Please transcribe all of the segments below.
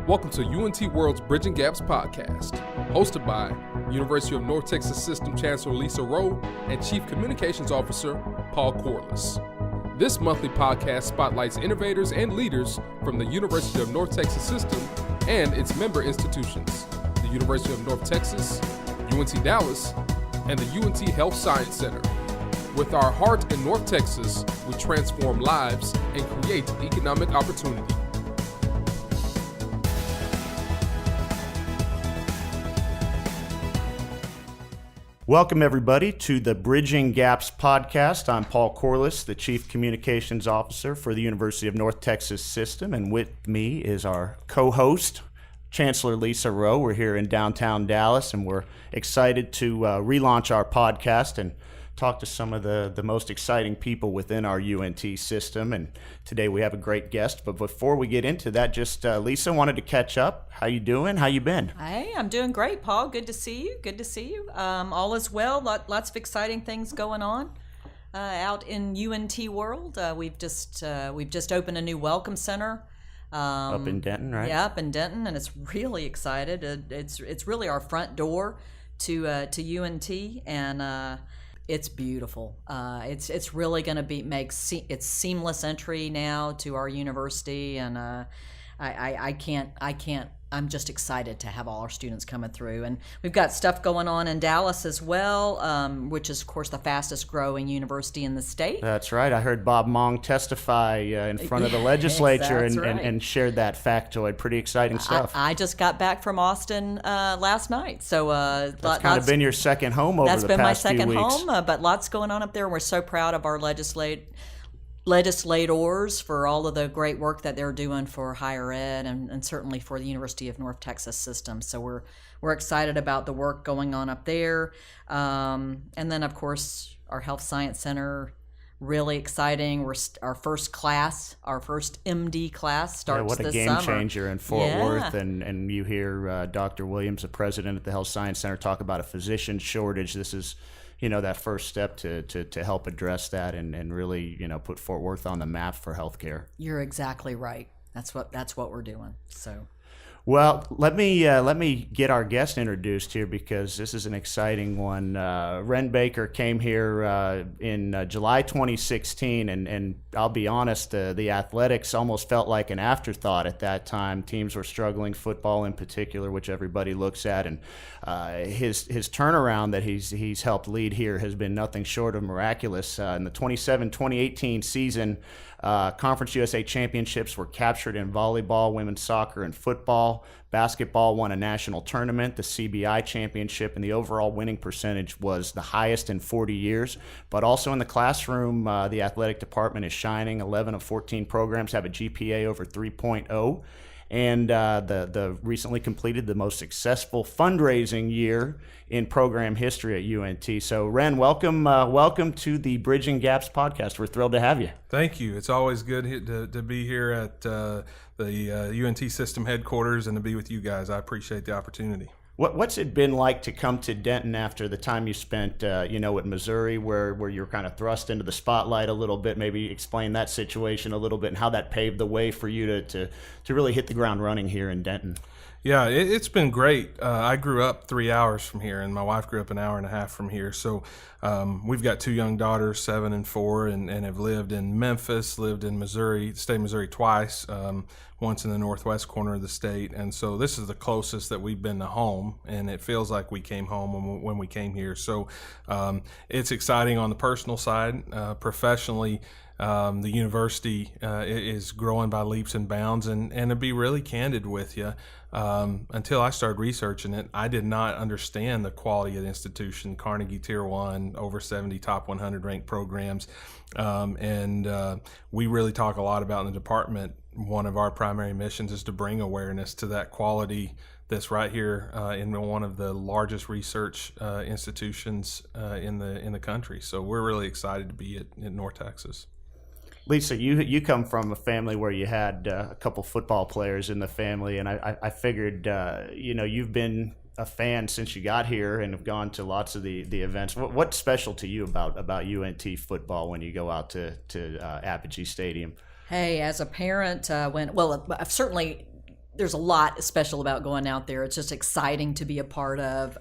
Welcome to UNT World's Bridging Gaps podcast, hosted by University of North Texas System Chancellor Lesa and Chief Communications Officer Paul Corliss. This monthly podcast spotlights innovators and leaders from the University of North Texas System and its member institutions, the University of North Texas, UNT Dallas, and the UNT Health Science Center. With our heart in North Texas, we transform lives and create economic opportunity. Welcome, everybody, to the Bridging Gaps podcast. I'm Paul Corliss, the Chief Communications Officer for the University of North Texas System, and with me is our co-host, Chancellor Lesa. We're here in downtown Dallas, and we're excited to relaunch our podcast and talk to some of the most exciting people within our UNT system. And today we have a great guest. But before we get into that, just Lesa, wanted to catch up. How you doing? How you been? Hey, I'm doing great, Paul. Good to see you. Good to see you. All is well. Lots of exciting things going on out in UNT world. We've just opened a new welcome center. Up in Denton, right? Yeah, up in Denton, and it's really excited. It's really our front door to UNT, and it's beautiful. It's really going to it's seamless entry now to our university, and I'm just excited to have all our students coming through. And we've got stuff going on in Dallas as well, which is, of course, the fastest growing university in the state. That's right. I heard Bob Mong testify in front of the legislature and shared that factoid. Pretty exciting stuff. I just got back from Austin last night. So that's kind of been your second home over the past few weeks. That's been my second home, but lots going on up there. We're so proud of our legislators for all of the great work that they're doing for higher ed and certainly for the University of North Texas System. So we're excited about the work going on up there. And then, of course, our Health Science Center, really exciting. Our first MD class starts this summer. What a game changer in Fort Worth. And you hear Dr. Williams, the president at the Health Science Center, talk about a physician shortage. This is that first step to help address that and really, put Fort Worth on the map for healthcare. You're exactly right. That's what we're doing. So, well, let me get our guest introduced here because this is an exciting one. Wren Baker came here in July 2016, and I'll be honest, the athletics almost felt like an afterthought at that time. Teams were struggling, football in particular, which everybody looks at, and his turnaround that he's helped lead here has been nothing short of miraculous. In the 2017-2018 season, Conference USA championships were captured in volleyball, women's soccer, and football. Basketball won a national tournament, the CBI championship, and the overall winning percentage was the highest in 40 years. But also in the classroom, the athletic department is shining. 11 of 14 programs have a GPA over 3.0. And the recently completed the most successful fundraising year in program history at UNT. So, Wren, welcome to the Bridging Gaps podcast. We're thrilled to have you. Thank you. It's always good to be here at the UNT system headquarters and to be with you guys. I appreciate the opportunity. What's it been like to come to Denton after the time you spent, at Missouri, where you're kind of thrust into the spotlight a little bit? Maybe explain that situation a little bit and how that paved the way for you to really hit the ground running here in Denton. Yeah, it's been great. I grew up 3 hours from here, and my wife grew up an hour and a half from here. So we've got two young daughters, 7 and 4, and have lived in Memphis, lived in Missouri, the state of Missouri twice, once in the northwest corner of the state. And so this is the closest that we've been to home, and it feels like we came home when we came here. So it's exciting on the personal side. Professionally, the university is growing by leaps and bounds, and to be really candid with you, until I started researching it, I did not understand the quality of the institution. Carnegie Tier 1, over 70 top 100 ranked programs, and we really talk a lot about in the department. One of our primary missions is to bring awareness to that quality that's right here in one of the largest research institutions in the country. So we're really excited to be in North Texas. Lesa, you come from a family where you had a couple football players in the family, and I figured, you've been a fan since you got here and have gone to lots of the events. What's special to you about UNT football when you go out to Apogee Stadium? Hey, as a parent, I've certainly there's a lot special about going out there. It's just exciting to be a part of.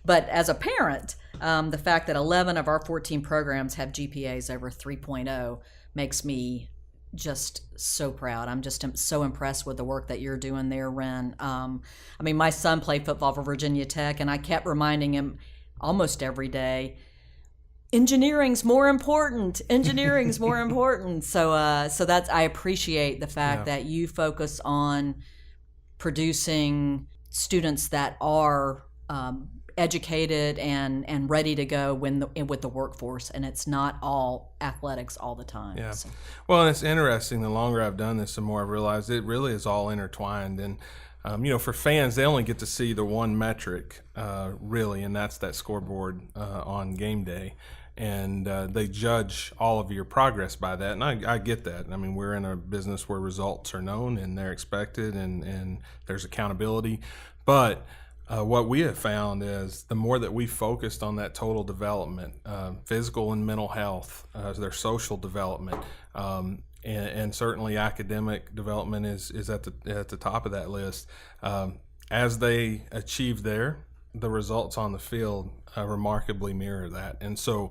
But as a parent, the fact that 11 of our 14 programs have GPAs over 3.0 makes me just so proud. I'm just so impressed with the work that you're doing there, Wren. I mean, my son played football for Virginia Tech, and I kept reminding him almost every day, engineering's more important. Engineering's more important. So that's, I appreciate the fact that you focus on producing students that are educated and ready to go with the workforce, and it's not all athletics all the time. Yeah. So. Well, and it's interesting. The longer I've done this, the more I've realized it really is all intertwined. And for fans, they only get to see the one metric, really, and that's that scoreboard on game day. And they judge all of your progress by that. And I get that. I mean, we're in a business where results are known and they're expected and there's accountability. But what we have found is the more that we focused on that total development, physical and mental health, their social development, and certainly academic development is at the top of that list. As they achieve the results on the field remarkably mirror that. And so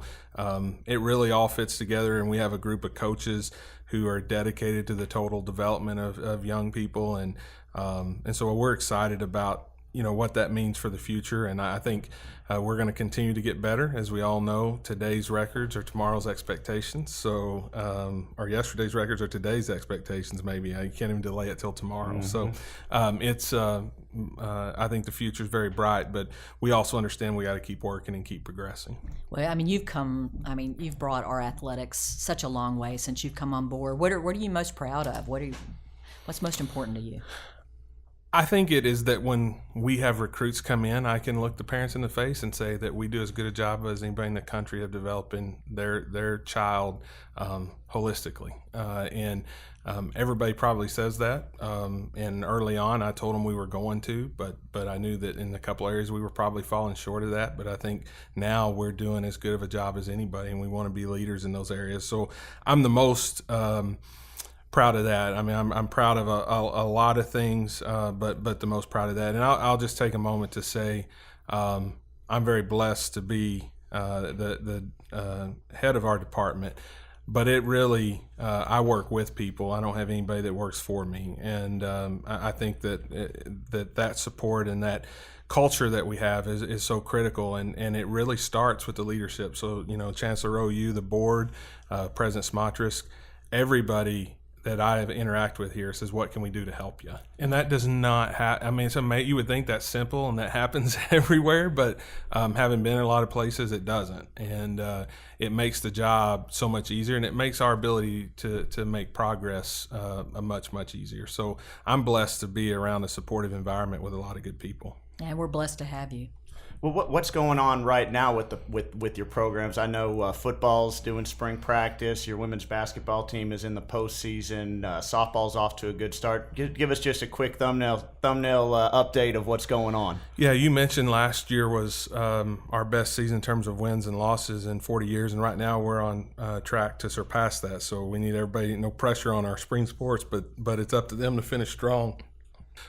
it really all fits together, and we have a group of coaches who are dedicated to the total development of young people. And so we're excited about what that means for the future. And I think we're going to continue to get better. As we all know, today's records are tomorrow's expectations. So, or yesterday's records are today's expectations, maybe. You can't even delay it till tomorrow. Mm-hmm. So I think the future is very bright, but we also understand we got to keep working and keep progressing. Well, I mean, you've brought our athletics such a long way since you've come on board. What are you most proud of? What's most important to you? I think it is that when we have recruits come in, I can look the parents in the face and say that we do as good a job as anybody in the country of developing their child holistically. And everybody probably says that. And early on, I told them we were going to, but I knew that in a couple areas we were probably falling short of that. But I think now we're doing as good of a job as anybody, and we want to be leaders in those areas. So I'm the most proud of that. I mean, I'm proud of a lot of things, but the most proud of that. And I'll just take a moment to say I'm very blessed to be the head of our department. But it really, I work with people. I don't have anybody that works for me. And I think that support and that culture that we have is so critical, and it really starts with the leadership. So, Chancellor OU, the board, President Smotrisk, everybody that I have interacted with here says, what can we do to help you? And that does not happen. I mean, it's amazing. You would think that's simple and that happens everywhere, but having been in a lot of places, it doesn't. And it makes the job so much easier, and it makes our ability to make progress much, much easier. So I'm blessed to be around a supportive environment with a lot of good people. And we're blessed to have you. Well, what's going on right now with your programs? I know football's doing spring practice. Your women's basketball team is in the postseason. Softball's off to a good start. Give us just a quick thumbnail update of what's going on. Yeah, you mentioned last year was our best season in terms of wins and losses in 40 years, and right now we're on track to surpass that. So we need everybody, no pressure on our spring sports, but it's up to them to finish strong.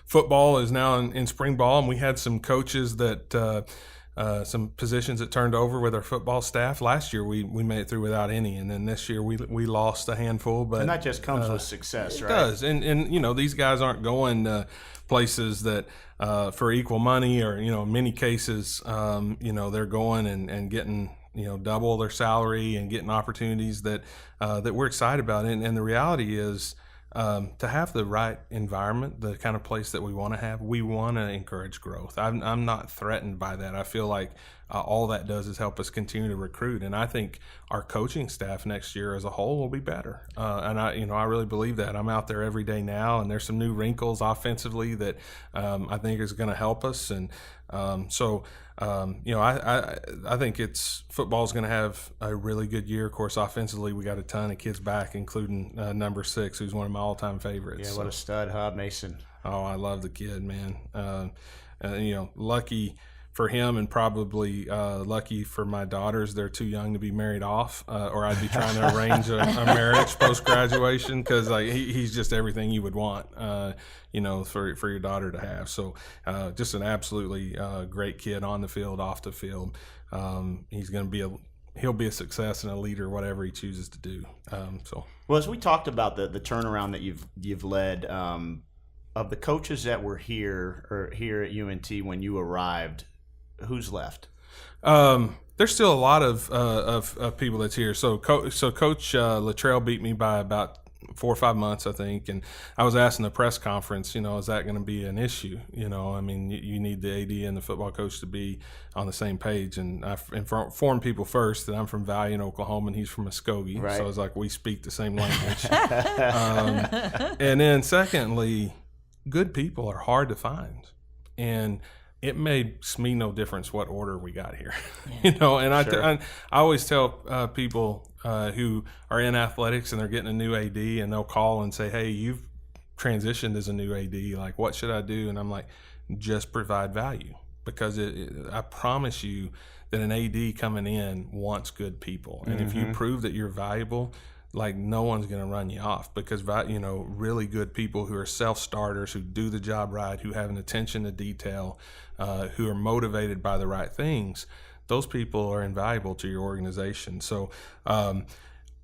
Football is now in spring ball, and we had some coaches that some positions that turned over with our football staff. Last year we made it through without any, and then this year we lost a handful. But and that just comes with success, right? It does, and these guys aren't going to places that for equal money, or in many cases they're going and getting double their salary and getting opportunities that we're excited about. And the reality is, to have the right environment, the kind of place that we want to have, we want to encourage growth. I'm not threatened by that. I feel like all that does is help us continue to recruit, and I think our coaching staff next year as a whole will be better. And I really believe that. I'm out there every day now, and there's some new wrinkles offensively that I think is going to help us. And I think football's going to have a really good year. Of course, offensively, we got a ton of kids back, including number 6, who's one of my all-time favorites. Yeah, what a stud, Mason. Oh, I love the kid, man. Lucky for him, and probably lucky for my daughters, they're too young to be married off, or I'd be trying to arrange a marriage post graduation, because like he's just everything you would want, for your daughter to have. So just an absolutely great kid on the field, off the field. He's going to he'll be a success and a leader, whatever he chooses to do. Well, as we talked about the turnaround that you've led, of the coaches that were here at UNT when you arrived, who's left? There's still a lot of people that's here. So Coach Luttrell beat me by about 4 or 5 months, I think. And I was asked in the press conference, is that going to be an issue? I mean, you need the AD and the football coach to be on the same page. And I informed people first that I'm from Valiant, Oklahoma, and he's from Muskogee. Right. So I was like, we speak the same language. And then secondly, good people are hard to find. And it makes me no difference what order we got here, And Sure. I always tell people who are in athletics and they're getting a new AD, and they'll call and say, "Hey, you've transitioned as a new AD. Like, what should I do?" And I'm like, just provide value, because I promise you that an AD coming in wants good people, and if you prove that you're valuable, like, no one's going to run you off, because really good people who are self-starters, who do the job right, who have an attention to detail, who are motivated by the right things, those people are invaluable to your organization. So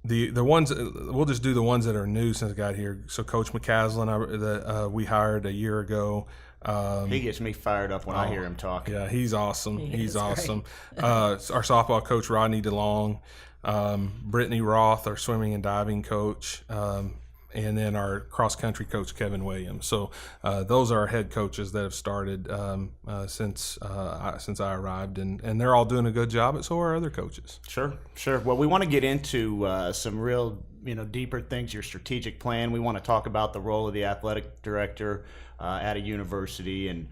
the ones, we'll just do the ones that are new since I got here. So Coach McCaslin, we hired a year ago. He gets me fired up when I hear him talk. Yeah, he's awesome. He's awesome. Our softball coach, Rodney DeLong. Brittany Roth, our swimming and diving coach, and then our cross-country coach, Kevin Williams. So those are our head coaches that have started since I arrived, and they're all doing a good job, and so are our other coaches. Sure. Well, we want to get into some real, deeper things, your strategic plan. We want to talk about the role of the athletic director at a university, and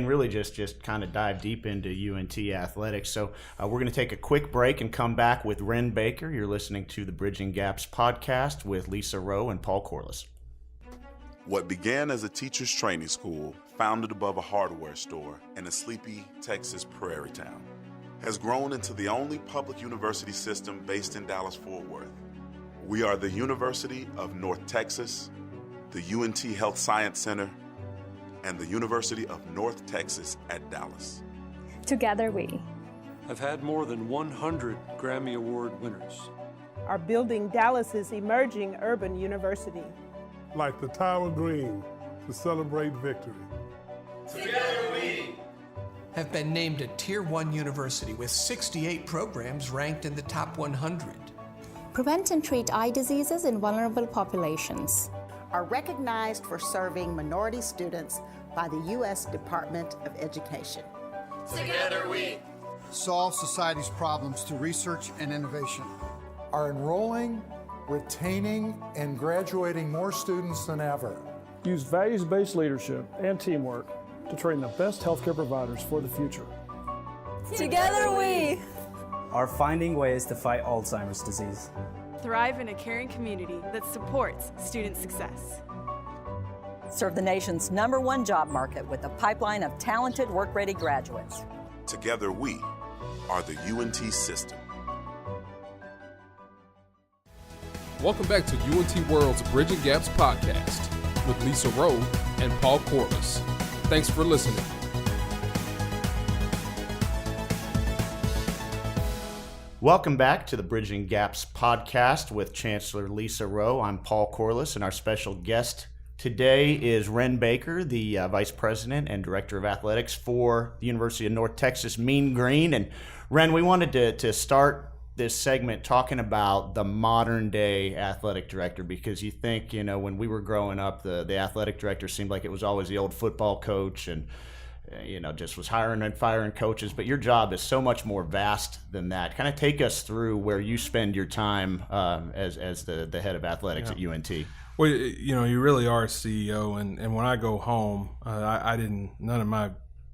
really just kind of dive deep into UNT athletics. So we're going to take a quick break and come back with Wren Baker. You're listening to the Bridging Gaps podcast with Lesa Rowe and Paul Corliss. What began as a teacher's training school, founded above a hardware store in a sleepy Texas prairie town, has grown into the only public university system based in Dallas-Fort Worth. We are the University of North Texas, the UNT Health Science Center, and the University of North Texas at Dallas. Together we have had more than 100 Grammy Award winners. Are building Dallas's emerging urban university. Like the Tower Green to celebrate victory. Together we have been named a Tier 1 university with 68 programs ranked in the top 100. prevent and treat eye diseases in vulnerable populations. Are recognized for serving minority students by the U.S. Department of Education. Together we solve society's problems through research and innovation. Are enrolling, retaining, and graduating more students than ever. Use values-based leadership and teamwork to train the best healthcare providers for the future. Together we are finding ways to fight Alzheimer's disease. Thrive in a caring community that supports student success. Serve the nation's #1 job market with a pipeline of talented, work-ready graduates. Together we are the UNT system. Welcome back to UNT World's Bridging Gaps podcast with Lesa Rowe and Paul Corliss. Thanks for listening. Welcome back to the Bridging Gaps podcast with Chancellor Lesa Rowe. I'm Paul Corliss, and our special guest today is Wren Baker, the Vice President and Director of Athletics for the University of North Texas Mean Green. And Wren, we wanted to start this segment talking about the modern day athletic director, because you think, when we were growing up, the athletic director seemed like it was always the old football coach and just was hiring and firing coaches, but your job is so much more vast than that. Kind of take us through where you spend your time as the head of athletics at UNT. Well, you really are a CEO, and when I go home, none of my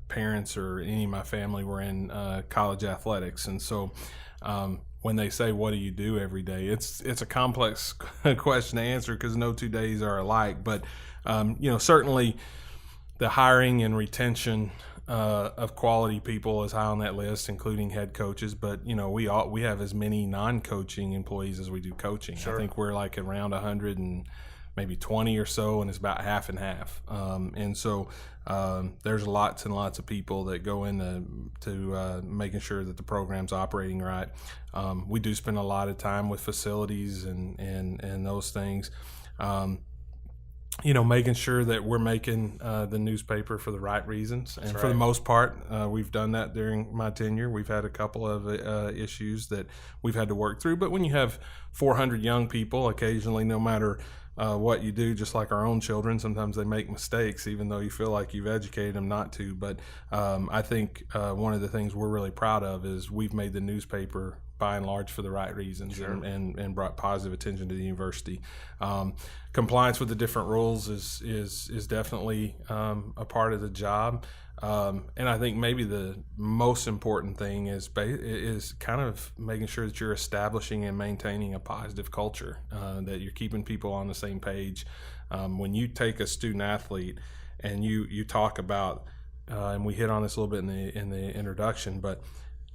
parents or any of my family were in college athletics, and so when they say, what do you do every day, it's a complex question to answer because no 2 days are alike, but certainly the hiring and retention of quality people is high on that list, including head coaches. But we have as many non-coaching employees as we do coaching. Sure. I think we're like around 100 and maybe 20 or so, and it's about half and half. And so there's lots and lots of people that go into making sure that the program's operating right. We do spend a lot of time with facilities and those things. Making sure that we're making the newspaper for the right reasons. And for the most part, we've done that during my tenure. We've had a couple of issues that we've had to work through. But when you have 400 young people, occasionally, no matter what you do, just like our own children, sometimes they make mistakes, even though you feel like you've educated them not to. But I think one of the things we're really proud of is we've made the newspaper by and large for the right reasons. Sure. and brought positive attention to the university. Compliance with the different rules is definitely a part of the job. And I think maybe the most important thing is kind of making sure that you're establishing and maintaining a positive culture, that you're keeping people on the same page. When you take a student athlete and you talk about, and we hit on this a little bit in the introduction, but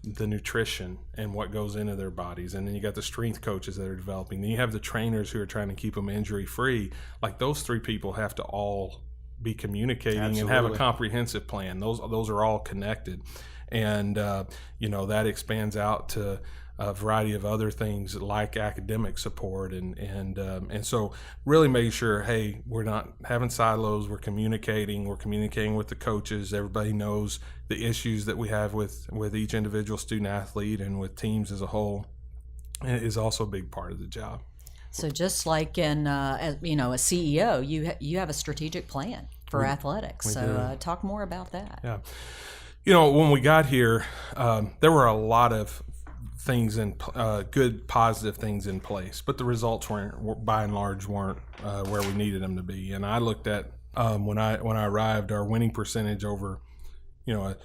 the nutrition and what goes into their bodies, and then you got the strength coaches that are developing, then you have the trainers who are trying to keep them injury free. Like, those three people have to all be communicating. Absolutely. And have a comprehensive plan. Those are all connected, and that expands out to a variety of other things like academic support, and so really making sure, hey, we're not having silos, we're communicating with the coaches. Everybody knows the issues that we have with each individual student athlete and with teams as a whole is also a big part of the job. So just like in a CEO, you have a strategic plan for athletics. So talk more about that. Yeah, when we got here, there were a lot of things good, positive things in place, but the results by and large weren't where we needed them to be. And I looked at when I arrived, our winning percentage over a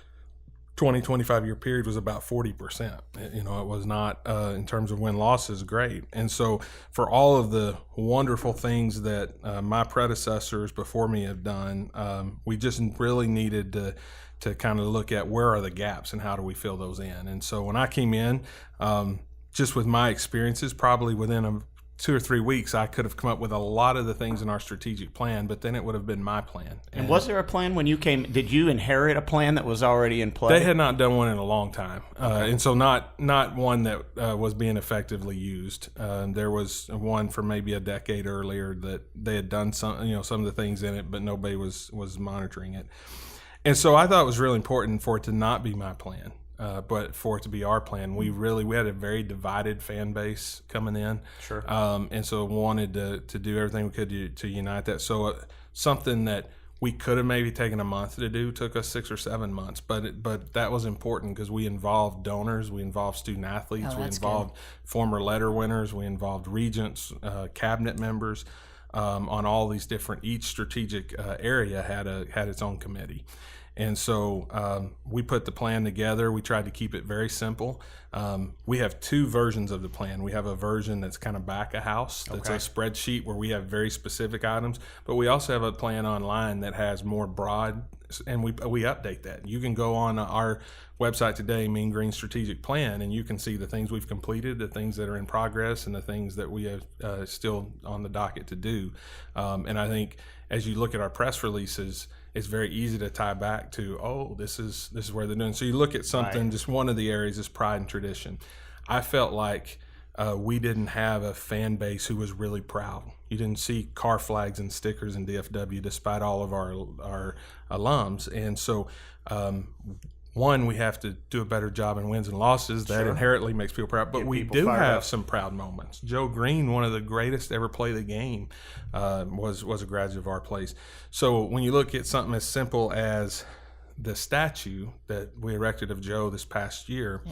20-25 year period was about 40%. It was not in terms of win losses great. And so for all of the wonderful things that my predecessors before me have done, we just really needed to kind of look at where are the gaps and how do we fill those in. And so when I came in, just with my experiences, probably within 2 or 3 weeks, I could have come up with a lot of the things in our strategic plan, but then it would have been my plan. And was there a plan when you came? Did you inherit a plan that was already in play? They had not done one in a long time, and so not one that was being effectively used. There was one from maybe a decade earlier that they had done some of the things in it, but nobody was monitoring it. And so I thought it was really important for it to not be my plan, but for it to be our plan. We had a very divided fan base coming in. Sure. And so wanted to do everything we could to unite that. So something that we could have maybe taken a month to do took us 6 or 7 months. But that was important because we involved donors, we involved student athletes, we involved former letter winners, we involved regents, cabinet members. On all these different, each strategic area had its own committee. And so we put the plan together. We tried to keep it very simple. We have 2 versions of the plan. We have a version that's kind of back of house. That's a spreadsheet where we have very specific items. But we also have a plan online that has more broad, and we update that. You can go on our website today, Mean Green Strategic Plan, and you can see the things we've completed, the things that are in progress, and the things that we have still on the docket to do. And I think as you look at our press releases, it's very easy to tie back to, this is where they're doing. So you look at something, just one of the areas is pride and tradition. I felt like we didn't have a fan base who was really proud. You didn't see car flags and stickers in DFW despite all of our alums. And so one, we have to do a better job in wins and losses. That inherently makes people proud. But we do have some proud moments. Joe Green, one of the greatest to ever play the game, was a graduate of our place. So when you look at something as simple as the statue that we erected of Joe this past year,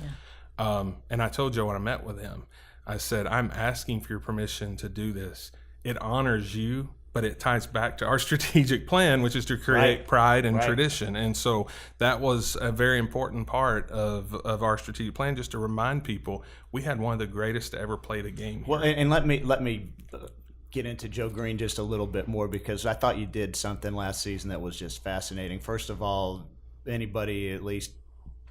and I told Joe when I met with him, I said, I'm asking for your permission to do this. It honors you, but it ties back to our strategic plan, which is to create pride and tradition. And so that was a very important part of our strategic plan, just to remind people we had one of the greatest to ever play the game here. Well, and let me get into Joe Green just a little bit more, because I thought you did something last season that was just fascinating. First of all, anybody at least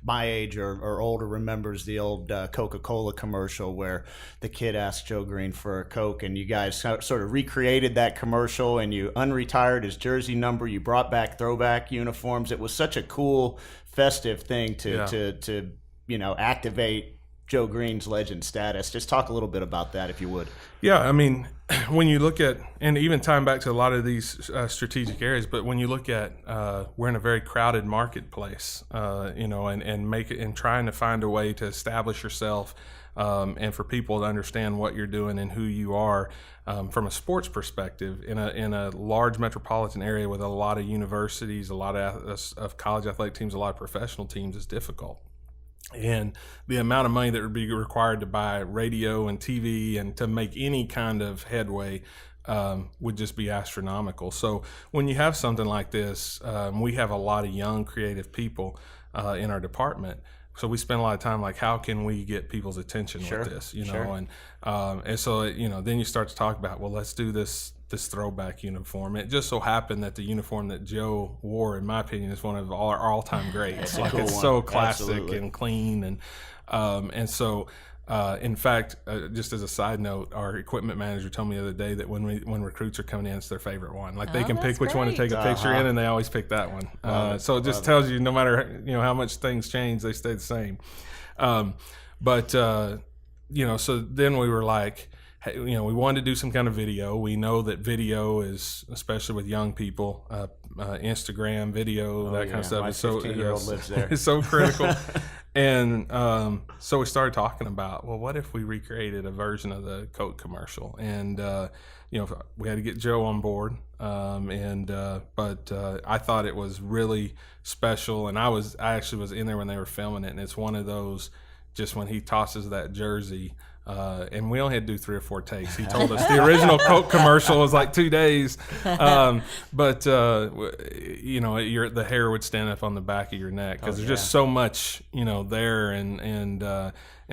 my age or older remembers the old Coca-Cola commercial where the kid asked Joe Green for a Coke, and you guys sort of recreated that commercial, and you unretired his jersey number. You brought back throwback uniforms. It was such a cool, festive thing to activate Joe Green's legend status. Just talk a little bit about that, if you would. Yeah, I mean, when you look at, and even tying back to a lot of these strategic areas, but when you look at, we're in a very crowded marketplace, and trying to find a way to establish yourself, and for people to understand what you're doing and who you are, from a sports perspective in a large metropolitan area with a lot of universities, a lot of college athletic teams, a lot of professional teams is difficult. And the amount of money that would be required to buy radio and TV and to make any kind of headway would just be astronomical. So when you have something like this, we have a lot of young, creative people in our department. So we spend a lot of time like, how can we get people's attention with this, and so then you start to talk about, well, let's do this throwback uniform. It just so happened that the uniform that Joe wore, in my opinion, is one of our all-time greats. Like, it's so classic and clean, and so in fact, just as a side note, our equipment manager told me the other day that when recruits are coming in, it's their favorite one. Like, they can pick which one to take a picture in, and they always pick that one. So it just tells you, no matter how much things change, they stay the same. So then we were like, hey, we wanted to do some kind of video. We know that video is, especially with young people, Instagram video, that kind of stuff. My 15-year-old lives there. It's so critical. And so we started talking about, well, what if we recreated a version of the Coke commercial? And we had to get Joe on board. But I thought it was really special, and I actually was in there when they were filming it, and it's one of those, just when he tosses that jersey. And we only had to do 3 or 4 takes. He told us the original Coke commercial was like 2 days. The hair would stand up on the back of your neck because there's just so much, there. And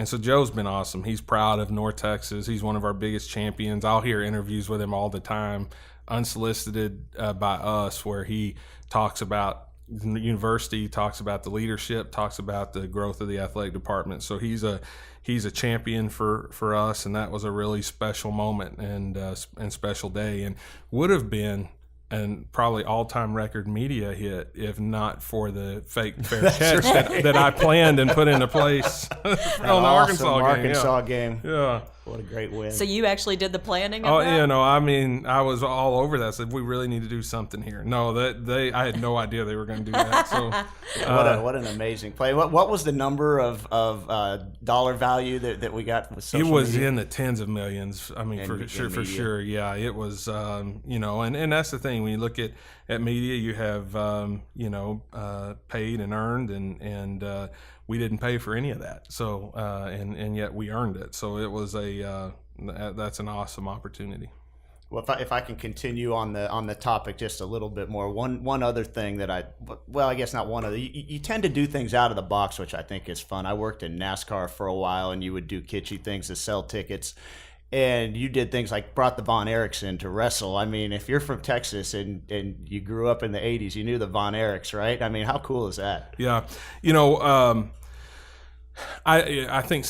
so Joe's been awesome. He's proud of North Texas. He's one of our biggest champions. I'll hear interviews with him all the time, unsolicited by us, where he talks about the university, talks about the leadership, talks about the growth of the athletic department. So he's a champion for us, and that was a really special moment and special day, and would have been and probably all-time record media hit if not for the fake fair catch that I planned and put into place on the Arkansas game. Yeah. What a great win. So you actually did the planning of that? I was all over that. I said, we really need to do something here. No, I had no idea they were going to do that. So what an amazing play. What was the number of dollar value that we got with social media? It was in the tens of millions. I mean, for sure. Yeah, it was, and that's the thing. When you look at media, you have, paid and earned, and we didn't pay for any of that. So, and yet we earned it. So it was that's an awesome opportunity. Well, if I can continue on the topic just a little bit more, one other thing that I guess not one other, you tend to do things out of the box, which I think is fun. I worked in NASCAR for a while, and you would do kitschy things to sell tickets. And you did things like brought the Von Erichs in to wrestle. I mean, if you're from Texas and you grew up in the 80s, you knew the Von Erichs, right? I mean, how cool is that? Yeah. I think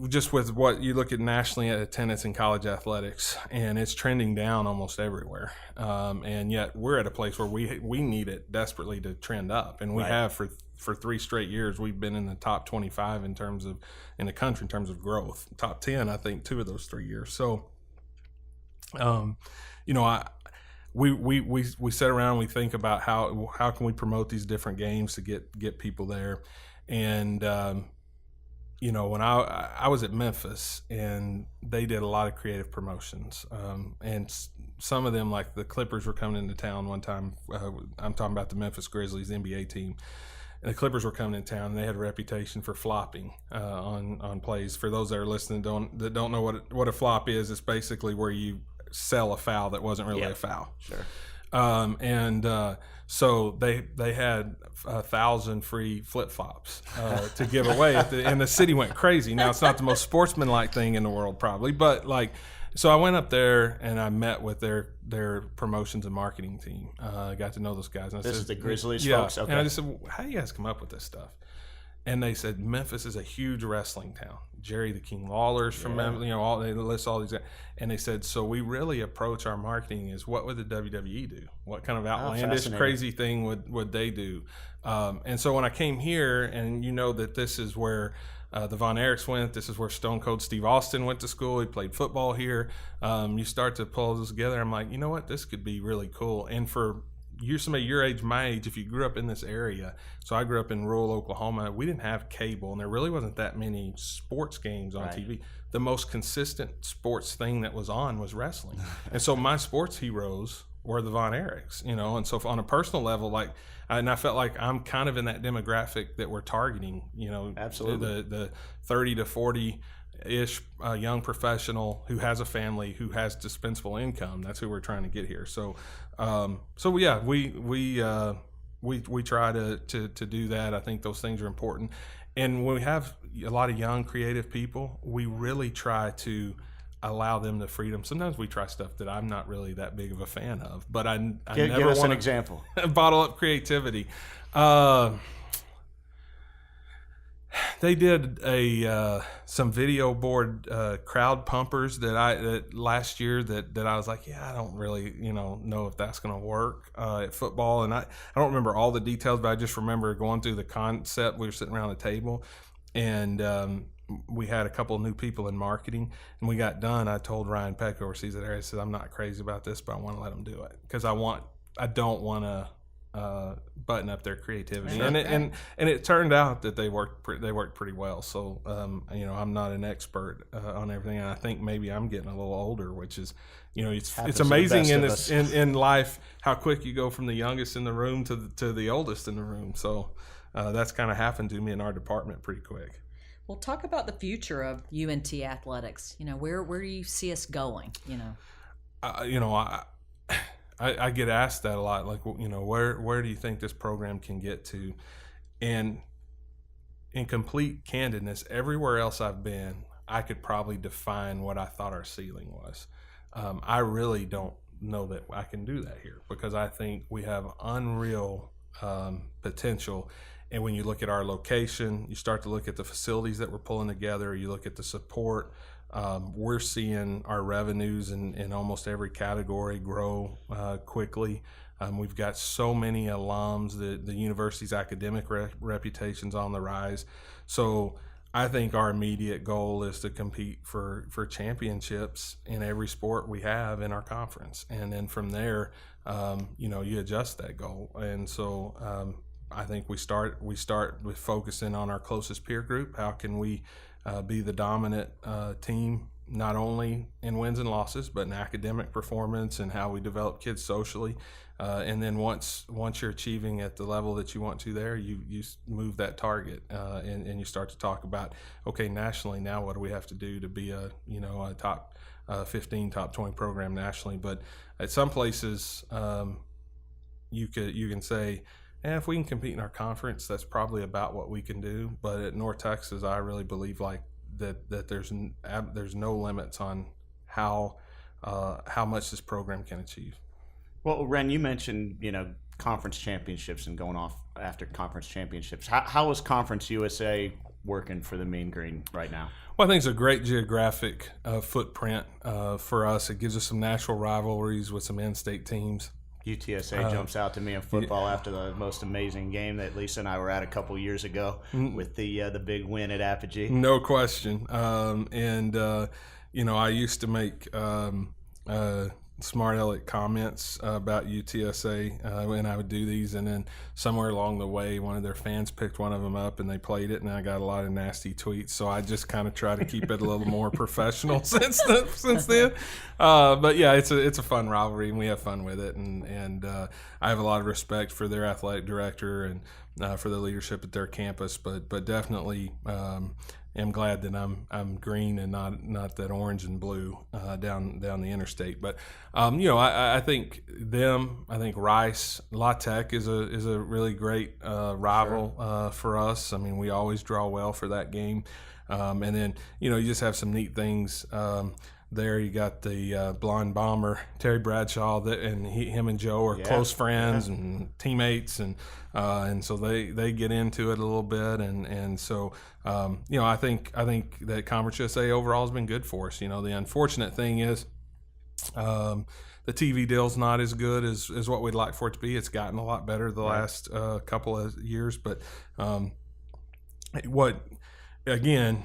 just with what you look at nationally at attendance in college athletics, and it's trending down almost everywhere. And yet we're at a place where we need it desperately to trend up. And we have for 3 straight years. We've been in the top 25 in the country in terms of growth. Top 10, I think, 2 of those 3 years. So, we sit around and we think about how can we promote these different games to get people there. And when I was at Memphis, and they did a lot of creative promotions, and some of them, like the Clippers, were coming into town one time. I'm talking about the Memphis Grizzlies, the NBA team. And the Clippers were coming in town, and they had a reputation for flopping on plays. For those that are listening that don't know what a flop is, it's basically where you sell a foul that wasn't really a foul. Sure. So they had 1,000 free flip-flops to give away, and the city went crazy. Now, it's not the most sportsmanlike thing in the world, probably, but So I went up there and I met with their promotions and marketing team. I got to know those guys. And I This said, is the Grizzlies yeah. folks? Okay. And I just said, well, how do you guys come up with this stuff? And they said, Memphis is a huge wrestling town. Jerry the King Lawler's from Memphis, they list all these guys. And they said, so we really approach our marketing as what would the WWE do? What kind of outlandish, crazy thing would they do? And so when I came here, and you know that this is where the Von Erichs went, this is where Stone Cold Steve Austin went to school, he played football here. You start to pull this together, I'm like, you know what, this could be really cool. And for you're somebody your age, my age, if you grew up in this area, so I grew up in rural Oklahoma, we didn't have cable, and there really wasn't that many sports games on TV. The most consistent sports thing that was on was wrestling. And so my sports heroes were the Von Erichs, and so on a personal level, and I felt like I'm kind of in that demographic that we're targeting, Absolutely. the 30 to 40-ish young professional who has a family, who has dispensable income. That's who we're trying to get here. So yeah, we try to do that. I think those things are important. And when we have a lot of young creative people, we really try to allow them the freedom. Sometimes we try stuff that I'm not really that big of a fan of, but I never give us want an example. Bottle up creativity. They did some video board crowd pumpers that last year that I was like, yeah, I don't really know if that's going to work at football, and I don't remember all the details, but I just remember going through the concept. We were sitting around the table, and we had a couple of new people in marketing, and we got done. I told Ryan Peck, who oversees that area, I said, I'm not crazy about this, but I want to let them do it because I don't want to button up their creativity. Sure. And it turned out that they worked pretty well. So I'm not an expert on everything, and I think maybe I'm getting a little older, which is it's amazing in life how quick you go from the youngest in the room to the oldest in the room. So that's kind of happened to me in our department pretty quick. Well, talk about the future of UNT athletics. Where do you see us going? I get asked that a lot, like, where do you think this program can get to? And in complete candidness, everywhere else I've been, I could probably define what I thought our ceiling was. I really don't know that I can do that here because I think we have unreal potential. And when you look at our location, you start to look at the facilities that we're pulling together, you look at the support, we're seeing our revenues in almost every category grow quickly. We've got so many alums, the university's academic reputation's on the rise. So I think our immediate goal is to compete for championships in every sport we have in our conference. And then from there, you adjust that goal. And so I think we start with focusing on our closest peer group. How can we be the dominant team, not only in wins and losses, but in academic performance and how we develop kids socially. And then once you're achieving at the level that you want to there, you move that target and you start to talk about, okay, nationally now what do we have to do to be a top 15, top 20 program nationally. But at some places you can say, if we can compete in our conference, that's probably about what we can do. But at North Texas, I really believe that there's no limits on how much this program can achieve. Well, Wren, you mentioned conference championships and going off after conference championships. How is Conference USA working for the Mean Green right now? Well, I think it's a great geographic footprint for us. It gives us some natural rivalries with some in-state teams. UTSA jumps out to me in football after the most amazing game that Lesa and I were at a couple years ago with the big win at Apogee. No question. I used to make smart aleck comments about UTSA when I would do these, and then somewhere along the way one of their fans picked one of them up and they played it, and I got a lot of nasty tweets, so I just kind of try to keep it a little more professional since then. But yeah, it's a fun rivalry and we have fun with it, and I have a lot of respect for their athletic director and for the leadership at their campus, but definitely am glad that I'm green and not that orange and blue down the interstate. But I think Rice, La Tech is a really great rival for us. I mean, we always draw well for that game, and then you just have some neat things. there. You got the blonde bomber Terry Bradshaw, and him and Joe are close friends and teammates, and so they get into it a little bit, and so I think that Conference USA overall has been good for us. The unfortunate thing is the TV deal's not as good as what we'd like for it to be. It's gotten a lot better the last couple of years, but again,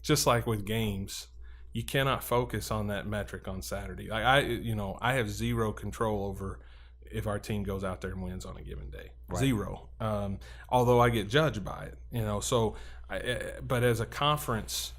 just like with games, you cannot focus on that metric on Saturday. Like I have zero control over if our team goes out there and wins on a given day. Zero. Although I get judged by it, so but as a conference,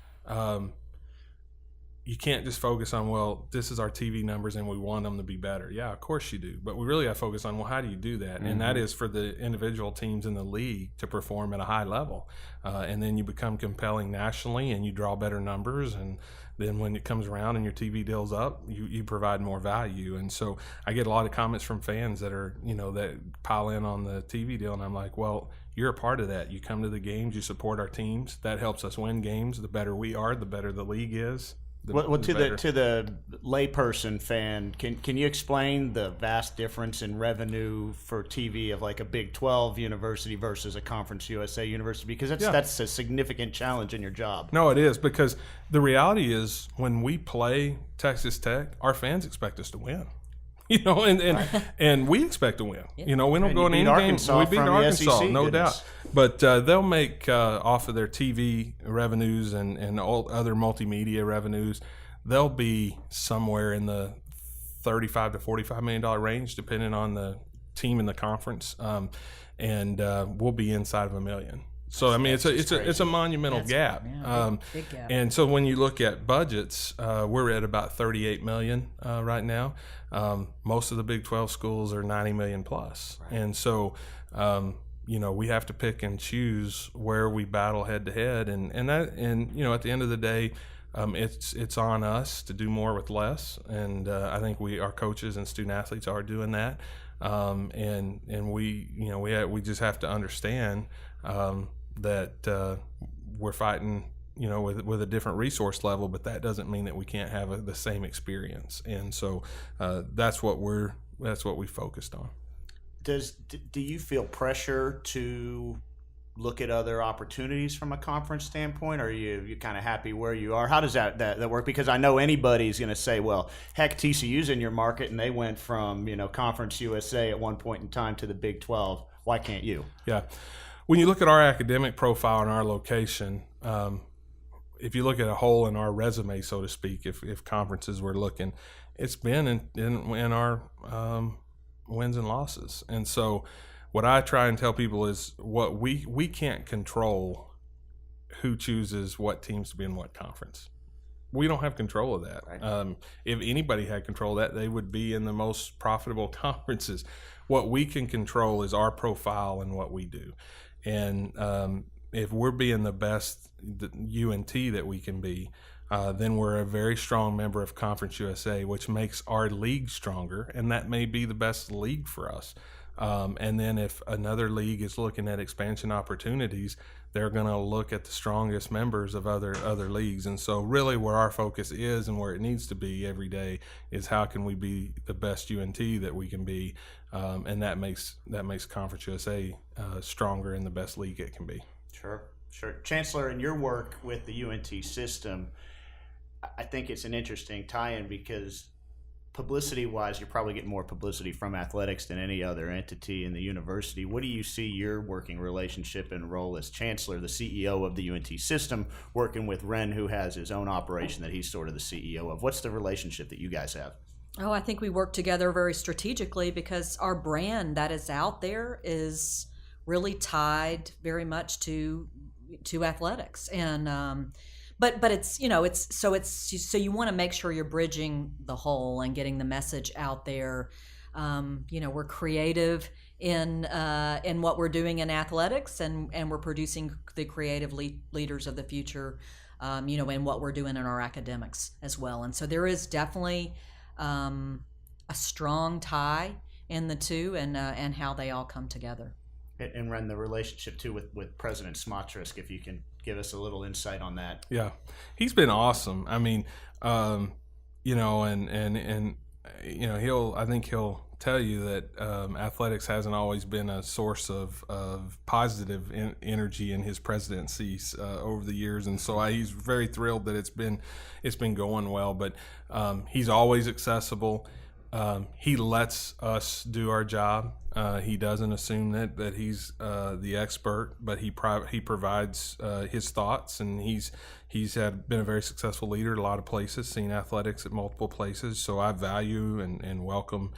you can't just focus on, well, this is our TV numbers and we want them to be better. Yeah, of course you do. But we really got to focus on, well, how do you do that? And that is for the individual teams in the league to perform at a high level. And then you become compelling nationally and you draw better numbers. And then when it comes around and your TV deal's up, you provide more value. And so I get a lot of comments from fans that are, that pile in on the TV deal. And I'm like, well, you're a part of that. You come to the games, you support our teams. That helps us win games. The better we are, the better the league is. To the layperson fan, can you explain the vast difference in revenue for TV of like a Big 12 university versus a Conference USA university? Because that's a significant challenge in your job. No, it is, because the reality is when we play Texas Tech, our fans expect us to win. And we expect to win. We don't go in any game. We beat Arkansas, no doubt. But they'll make off of their TV revenues and all other multimedia revenues, they'll be somewhere in the $35 to $45 million range, depending on the team in the conference, and we'll be inside of $1 million. So it's a monumental gap. Big gap. And so when you look at budgets, we're at about $38 million right now. Most of the Big 12 schools are $90 million plus, and so we have to pick and choose where we battle head to head, and at the end of the day, it's on us to do more with less, and I think our coaches and student athletes are doing that, and we just have to understand that we're fighting with a different resource level, but that doesn't mean that we can't have the same experience, and so that's what we focused on. Do you feel pressure to look at other opportunities from a conference standpoint, or are you kind of happy where you are? How does that work? Because I know anybody's going to say, well, heck, TCU's in your market and they went from Conference USA at one point in time to the Big 12. Why can't you? Yeah. When you look at our academic profile and our location, if you look at a hole in our resume, so to speak, if conferences were looking, it's been in our wins and losses. And so what I try and tell people is what we can't control who chooses what teams to be in what conference. We don't have control of that. Right. If anybody had control of that, they would be in the most profitable conferences. What we can control is our profile and what we do. And if we're being the best UNT that we can be, then we're a very strong member of Conference USA, which makes our league stronger, and that may be the best league for us. And then if another league is looking at expansion opportunities, they're going to look at the strongest members of other leagues. And so really where our focus is and where it needs to be every day is how can we be the best UNT that we can be, and that makes Conference USA stronger and the best league it can be. Sure. Chancellor, in your work with the UNT system, I think it's an interesting tie-in because publicity-wise, you're probably getting more publicity from athletics than any other entity in the university. What do you see your working relationship and role as Chancellor, the CEO of the UNT system, working with Wren, who has his own operation that he's sort of the CEO of? What's the relationship that you guys have? Oh, I think we work together very strategically because our brand that is out there is really tied very much to athletics, and but it's so you want to make sure you're bridging the whole and getting the message out there. We're creative in what we're doing in athletics, and we're producing the creative leaders of the future. In what we're doing in our academics as well, and so there is definitely a strong tie in the two, and how they all come together. And Wren, the relationship too with President Smotrisk, if you can give us a little insight on that. Yeah, he's been awesome. I mean, and I think he'll tell you that athletics hasn't always been a source of positive energy in his presidencies over the years, and so he's very thrilled that it's been going well. But he's always accessible. He lets us do our job. He doesn't assume that he's the expert, but he provides his thoughts, and he's been a very successful leader at a lot of places, seen athletics at multiple places. So I value and welcome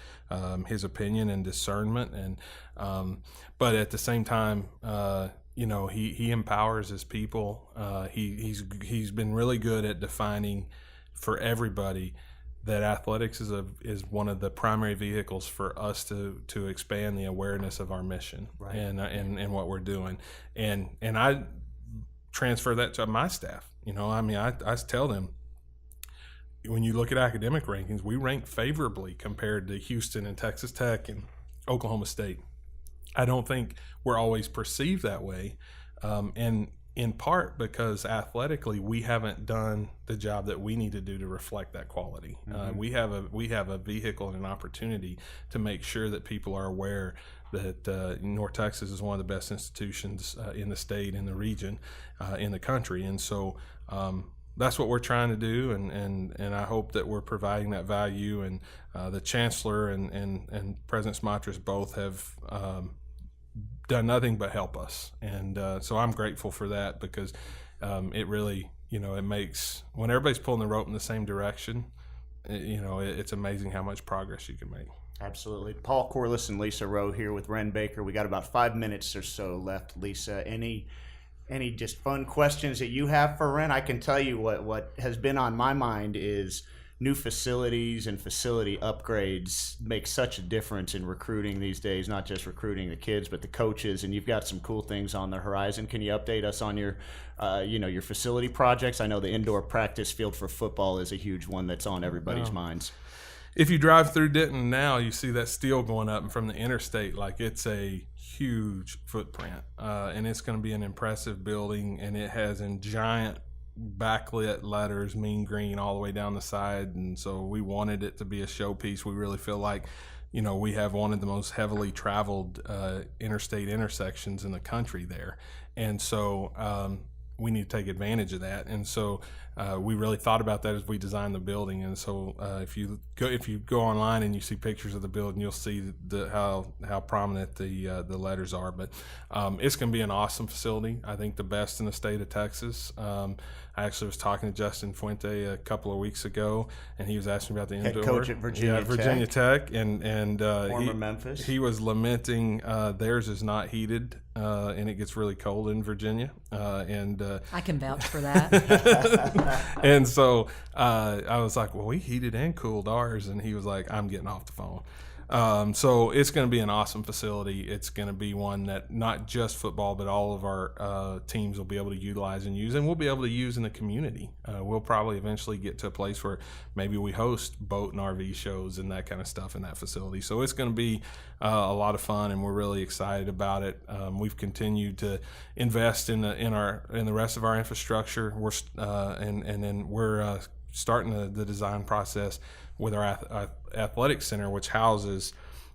his opinion and discernment, and but at the same time, he empowers his people. He's been really good at defining for everybody that athletics is one of the primary vehicles for us to expand the awareness of our mission, right, and what we're doing, and I transfer that to my staff. I tell them, when you look at academic rankings, we rank favorably compared to Houston and Texas Tech and Oklahoma State. I don't think we're always perceived that way, and in part because athletically we haven't done the job that we need to do to reflect that quality. Mm-hmm. We have a vehicle and an opportunity to make sure that people are aware that North Texas is one of the best institutions in the state, in the region, in the country, and so that's what we're trying to do, and I hope that we're providing that value. And the Chancellor and President Smatras both have done nothing but help us, and so I'm grateful for that, because it really, it makes, when everybody's pulling the rope in the same direction, it's amazing how much progress you can make. Absolutely. Paul Corliss and Lesa Rowe here with Wren Baker. We got about 5 minutes or so left. Lesa, any just fun questions that you have for Wren? I can tell you what has been on my mind is new facilities and facility upgrades make such a difference in recruiting these days, not just recruiting the kids, but the coaches, and you've got some cool things on the horizon. Can you update us on your facility projects? I know the indoor practice field for football is a huge one that's on everybody's minds. If you drive through Denton now, you see that steel going up from the interstate. Like, it's a huge footprint, and it's going to be an impressive building, and it has in giant backlit letters, mean green, all the way down the side. And so we wanted it to be a showpiece. We really feel like, we have one of the most heavily traveled interstate intersections in the country there, and so we need to take advantage of that. And so we really thought about that as we designed the building. And so if you go online and you see pictures of the building, you'll see how prominent the letters are. But it's going to be an awesome facility. I think the best in the state of Texas. I actually was talking to Justin Fuente a couple of weeks ago, and he was asking about the head indoor coach at Virginia Tech, and former Memphis. He was lamenting theirs is not heated, and it gets really cold in Virginia. I can vouch for that. And so I was like, well, we heated and cooled ours, and he was like, I'm getting off the phone. So it's going to be an awesome facility. It's going to be one that not just football, but all of our teams will be able to utilize and use, and we'll be able to use in the community. We'll probably eventually get to a place where maybe we host boat and RV shows and that kind of stuff in that facility. So it's going to be a lot of fun, and we're really excited about it. We've continued to invest in the rest of our infrastructure. Then we're starting the design process with our athletic center, which houses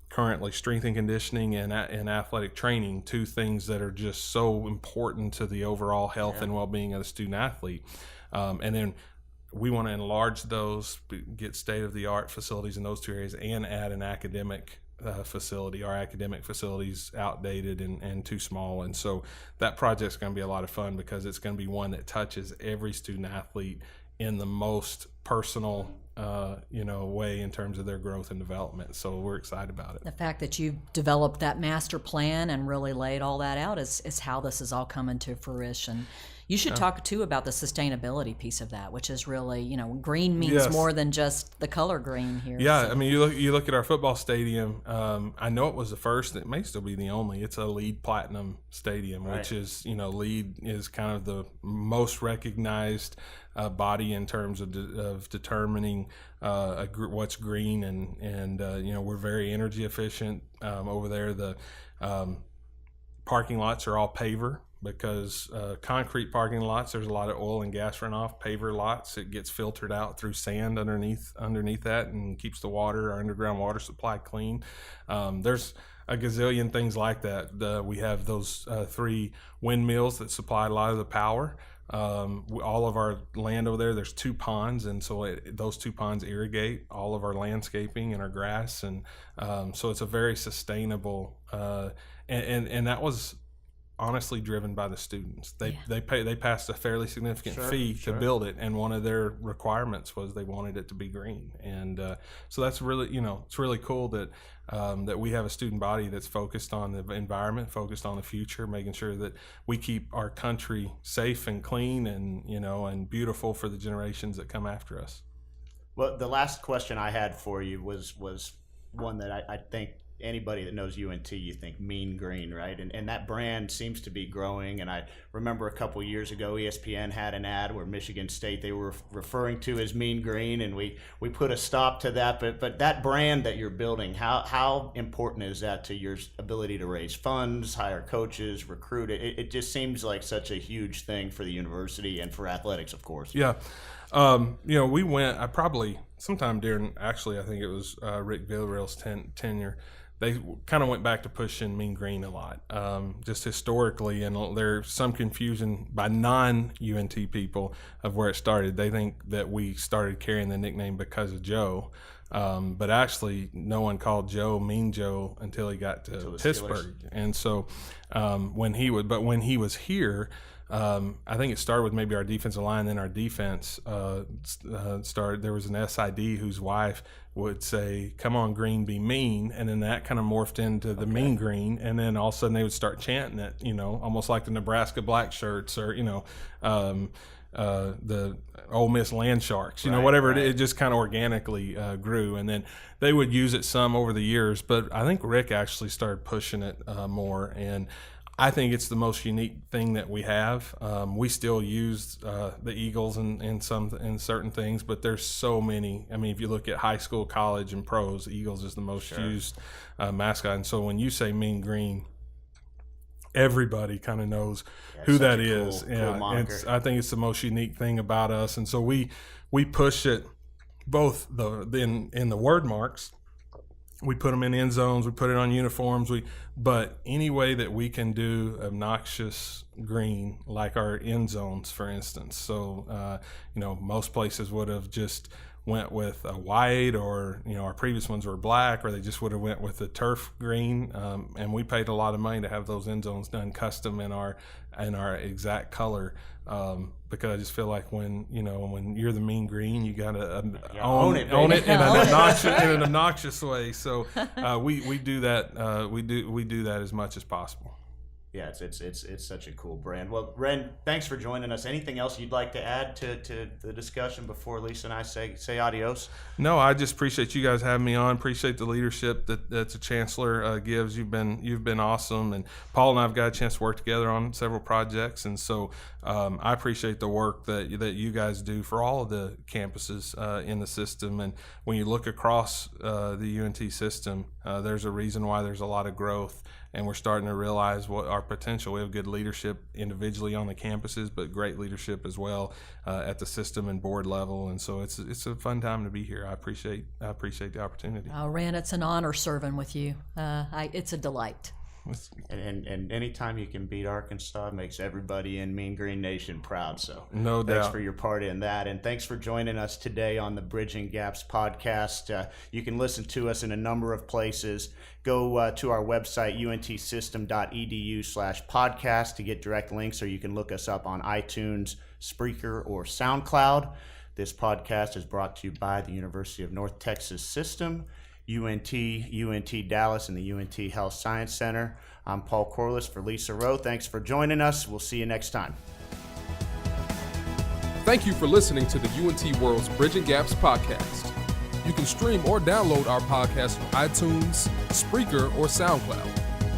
currently strength and conditioning and athletic training, two things that are just so important to the overall health and well-being of the student athlete. And then we want to enlarge those, get state-of-the-art facilities in those two areas, and add an academic facility. Our academic facility's outdated and too small, and so that project's going to be a lot of fun, because it's going to be one that touches every student athlete in the most personal way in terms of their growth and development. So we're excited about it. The fact that you've developed that master plan and really laid all that out is how this is all coming to fruition. You should talk too about the sustainability piece of that, which is really, green means more than just the color green here. Yeah, so. I mean, you look at our football stadium. I know it was the first. It may still be the only. It's a LEED Platinum stadium, right, which is, LEED is kind of the most recognized body in terms of determining what's green, and we're very energy efficient over there. The parking lots are all paver, because concrete parking lots, there's a lot of oil and gas runoff. Paver lots, it gets filtered out through sand underneath that and keeps the water, our underground water supply clean. There's a gazillion things like that. We have those 3 windmills that supply a lot of the power. All of our land over there's 2 ponds, and so those 2 ponds irrigate all of our landscaping and our grass, and so it's a very sustainable and that was honestly driven by the students. They passed a fairly significant fee to build it, and one of their requirements was they wanted it to be green, and so that's really, it's really cool that that we have a student body that's focused on the environment, focused on the future, making sure that we keep our country safe and clean and and beautiful for the generations that come after us. Well, the last question I had for you was one that I think anybody that knows UNT, you think mean green, right? And that brand seems to be growing. And I remember a couple years ago, ESPN had an ad where Michigan State they were referring to as mean green, and we put a stop to that. But that brand that you're building, how important is that to your ability to raise funds, hire coaches, recruit? It just seems like such a huge thing for the university and for athletics, of course. Yeah. We went, sometime during, actually, I think it was Rick Villarreal's tenure, they kind of went back to pushing mean green a lot, just historically, and there's some confusion by non-UNT people of where it started. They think that we started carrying the nickname because of Joe, but actually no one called Joe Mean Joe until he got to Pittsburgh. And so when he was here, I think it started with maybe our defensive line, then our defense started. There was an SID whose wife would say, "Come on, green, be mean," and then that kind of morphed into the mean green, and then all of a sudden they would start chanting it, almost like the Nebraska Black Shirts or the Ole Miss Land Sharks, whatever. Right. It just kind of organically grew, and then they would use it some over the years. But I think Rick actually started pushing it more, and I think it's the most unique thing that we have. We still use the Eagles in certain things, but there's so many. I mean, if you look at high school, college, and pros, Eagles is the most used mascot. And so when you say mean green, everybody kind of knows who that is. Cool I think it's the most unique thing about us. And so we push it both in the word marks. We put them in end zones. We put it on uniforms. But any way that we can do obnoxious green, like our end zones, for instance. So, most places would have just went with a white, or our previous ones were black, or they just would have went with the turf green. And we paid a lot of money to have those end zones done custom in our exact color. Because I just feel like when you're the mean green, you gotta own it in an obnoxious way. So we do that. We do that as much as possible. Yeah, it's such a cool brand. Well, Wren, thanks for joining us. Anything else you'd like to add to the discussion before Lesa and I say adios? No, I just appreciate you guys having me on. Appreciate the leadership that the Chancellor gives. You've been awesome, and Paul and I've got a chance to work together on several projects, and so I appreciate the work that you guys do for all of the campuses in the system. And when you look across the UNT system, there's a reason why there's a lot of growth. And we're starting to realize what our potential. We have good leadership individually on the campuses, but great leadership as well at the system and board level. And so it's a fun time to be here. I appreciate the opportunity. Wren, it's an honor serving with you. It's a delight. And anytime you can beat Arkansas, makes everybody in Mean Green Nation proud. So no doubt. Thanks for your part in that, and thanks for joining us today on the Bridging Gaps podcast. You can listen to us in a number of places. Go to our website, untsystem.edu/podcast, to get direct links, or you can look us up on iTunes, Spreaker, or SoundCloud. This podcast is brought to you by the University of North Texas System, UNT Dallas, and the UNT Health Science Center. I'm Paul Corliss for Lesa Rowe. Thanks for joining us. We'll see you next time. Thank you for listening to the UNT World's Bridging Gaps podcast. You can stream or download our podcast from iTunes, Spreaker, or SoundCloud.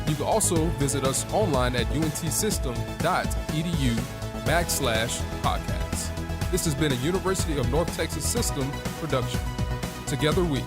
You can also visit us online at untsystem.edu/podcast. This has been a University of North Texas System production. Together we